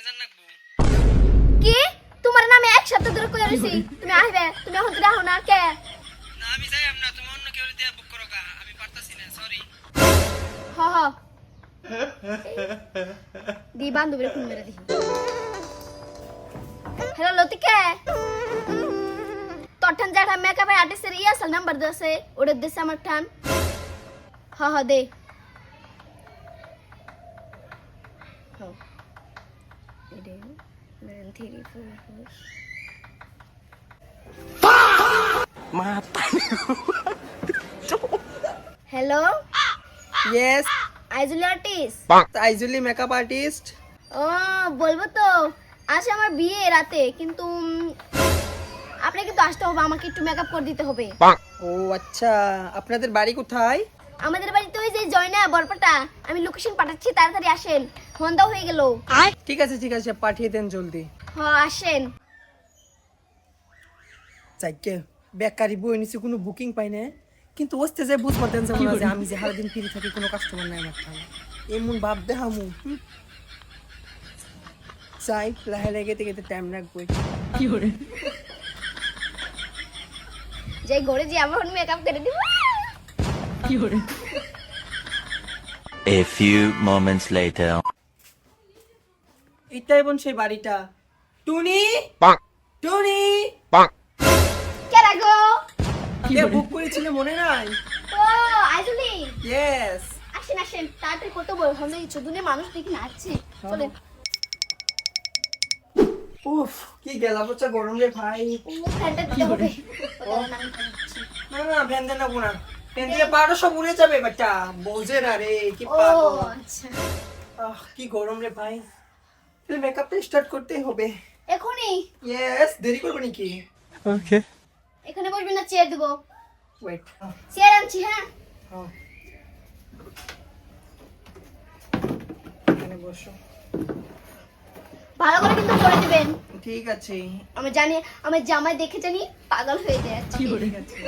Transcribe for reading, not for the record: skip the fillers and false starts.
জান নাকবো। কি তোমার নামে এক সপ্তাহ ধরে কই আইছি তুমি আইবে তুমি এখন রাহো না কে না আমি যাই না, তুমি অন্য কেউ দিয়ে বুক করো গা, আমি পারতাছি না, সরি। হ হ দি বান্ধবীর ফোন মেরে দিই। হ্যালো লতিকা, তোর ঠান যাটা মেকআপ আর্টিস্টের ইয়াসাল নাম্বার দছে ওটা দেছে আমার ঠান। হ হ দে হ্যালো ইয়েস, আইজুলি আর্টিস্ট। আইজুলি মেকআপ আর্টিস্ট। ও বলবো তো আজ আমার বিয়ে রাতে, কিন্তু আপনাকে তো আসতে হবে, আমাকে একটু মেকআপ করে দিতে হবে। ও আচ্ছা, আপনাদের বাড়ি কোথায়? আমাদের বাড়িতে ওই যে জয়না বরপাটা, আমি লোকেশন পাঠাচ্ছি, তাড়াতাড়ি আসেন, সন্ধ্যা হয়ে গেল। ঠিক আছে ঠিক আছে, পাঠিয়ে দেন জলদি। আসেন। চাইকে বেকারি বই নিচে কোনো বুকিং পাই না, কিন্তু ওস্তে যে বুঝবার দেন যেমন আছে আমি যে সারাদিন ফ্রি থাকি, কোনো কাস্টমার নাই আমার ঠান্ডা এমন ভাব দেখামু। চাই লাহে লাহে গেতে গেতে টাইম রাখবো। কি করে যাই ঘরে যে আমার মেকআপ করে দিব। কি করে A few moments later. এটাই বোন সেই বাড়িটা। টুনি টুনি কে রাখো? কে বুক করেছিল মনে নাই? ও আইজুলি, ইয়েস। আসেন আসেন, তাড়াতাড়ি কত বড় হলে চুদুনে মানুষ দেখি না আসছে, চলেন। উফ কি গেলা পচা গরম রে ভাই। ও ফ্যানটা দিতে হবে। ও দাঁড়ান, আমি খাচ্ছি। না না ভ্যান দেন না কোনা, ভ্যান দিলে পাড়ো সব উড়ে যাবে বাচ্চা, বোঝে না রে কি ও পাগল। আচ্ছা, কি গরম রে ভাই, তাহলে মেকআপটা স্টার্ট করতেই হবে। এখনই ইয়েস, দেরি করবে নাকি? ওকে এখানে বসবেন না, চেয়ার দেবো। ওয়েট। চেয়ার আনছি, হ্যাঁ এখানে বসো। ভালো করে কিন্তু করে দিবেন। ঠিক আছে আমি জানি, আমার জামাই দেখে জানি পাগল হয়ে যায়। ঠিক আছে।